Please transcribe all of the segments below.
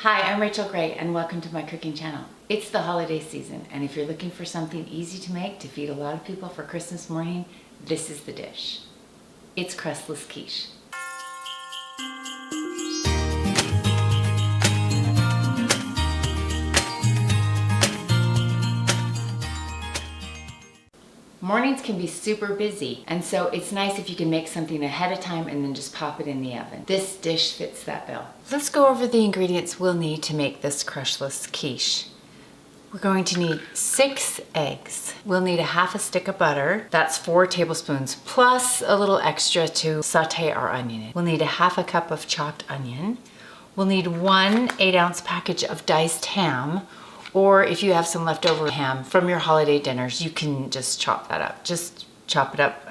Hi, I'm Rachel Gray and welcome to my cooking channel. It's the holiday season, and if you're looking for something easy to make to feed a lot of people for Christmas morning, this is the dish. It's Crustless Quiche. Mornings can be super busy, and so it's nice if you can make something ahead of time and then just pop it in the oven. This dish fits that bill. Let's go over the ingredients we'll need to make this crustless quiche. We're going to need 6 eggs. We'll need a half a stick of butter. That's 4 tablespoons, plus a little extra to saute our onion in. We'll need a half a cup of chopped onion. We'll need 1 8-ounce package of diced ham, or if you have some leftover ham from your holiday dinners, you can just chop that up. Just chop it up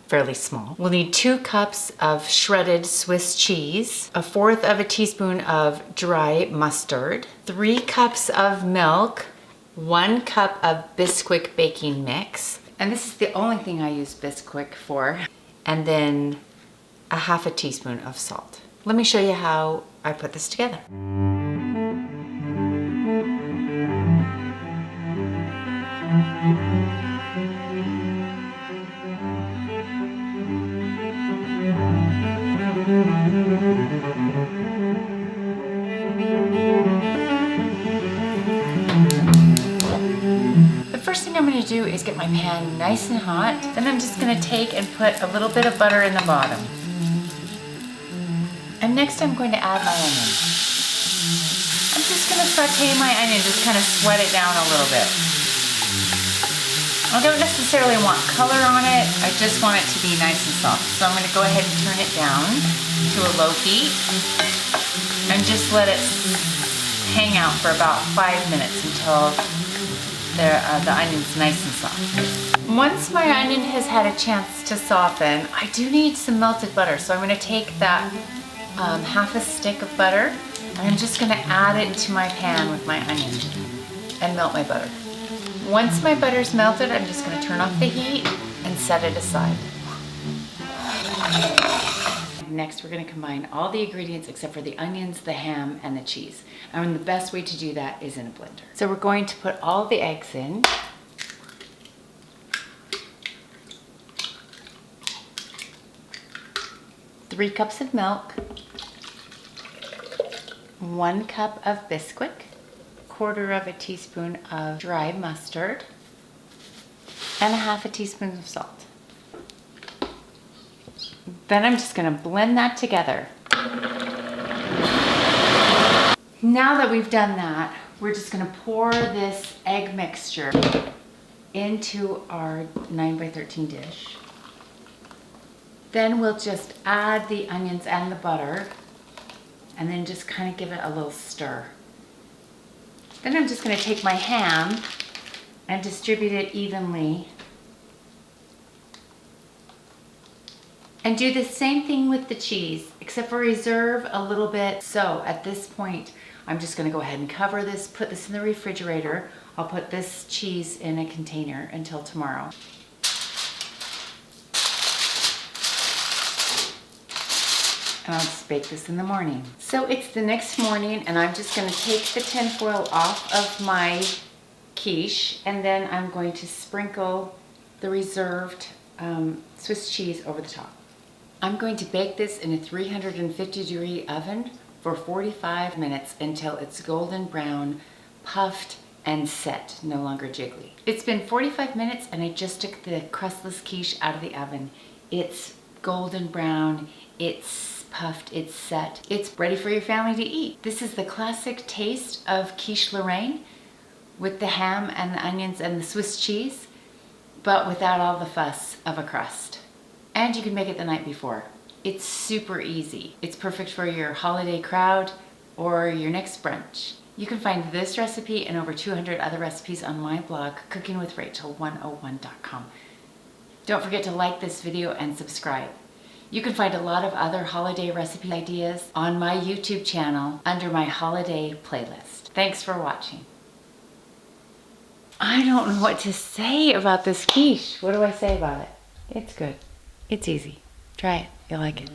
fairly small. We'll need 2 cups of shredded Swiss cheese, 1/4 teaspoon of dry mustard, 3 cups of milk, 1 cup of Bisquick baking mix, and this is the only thing I use Bisquick for, and then a half a teaspoon of salt. Let me show you how I put this together. The first thing I'm going to do is get my pan nice and hot. Then I'm just going to take and put a little bit of butter in the bottom. And next I'm going to add my onion. I'm just going to saute my onion, just kind of sweat it down a little bit. I don't necessarily want color on it, I just want it to be nice and soft. So I'm going to go ahead and turn it down to a low heat and just let it hang out for about 5 minutes until the onion's nice and soft. Once my onion has had a chance to soften, I do need some melted butter. So I'm going to take that half a stick of butter and I'm just going to add it to my pan with my onion and melt my butter. Once my butter's melted, I'm just going to turn off the heat and set it aside. Next, we're going to combine all the ingredients except for the onions, the ham, and the cheese. And the best way to do that is in a blender. So we're going to put all the eggs in. Three cups of milk, 1 cup of Bisquick, 1/4 teaspoon of dry mustard, and a half a teaspoon of salt. Then I'm just going to blend that together. Now that we've done that, we're just going to pour this egg mixture into our 9x13 dish. Then we'll just add the onions and the butter and then just kind of give it a little stir. Then I'm just going to take my ham and distribute it evenly. And do the same thing with the cheese, except for reserve a little bit. So at this point, I'm just going to go ahead and cover this, put this in the refrigerator. I'll put this cheese in a container until tomorrow. And I'll just bake this in the morning. So it's the next morning and I'm just going to take the tin foil off of my quiche and then I'm going to sprinkle the reserved Swiss cheese over the top. I'm going to bake this in a 350-degree oven for 45 minutes until it's golden brown, puffed, and set, no longer jiggly. It's been 45 minutes and I just took the crustless quiche out of the oven. It's golden brown, it's puffed, it's set. It's ready for your family to eat. This is the classic taste of quiche Lorraine with the ham and the onions and the Swiss cheese, but without all the fuss of a crust. And you can make it the night before. It's super easy. It's perfect for your holiday crowd or your next brunch. You can find this recipe and over 200 other recipes on my blog, cookingwithrachel101.com. Don't forget to like this video and subscribe. You can find a lot of other holiday recipe ideas on my YouTube channel under my holiday playlist. Thanks for watching. I don't know what to say about this quiche. What do I say about it? It's good. It's easy. Try it. You'll like it.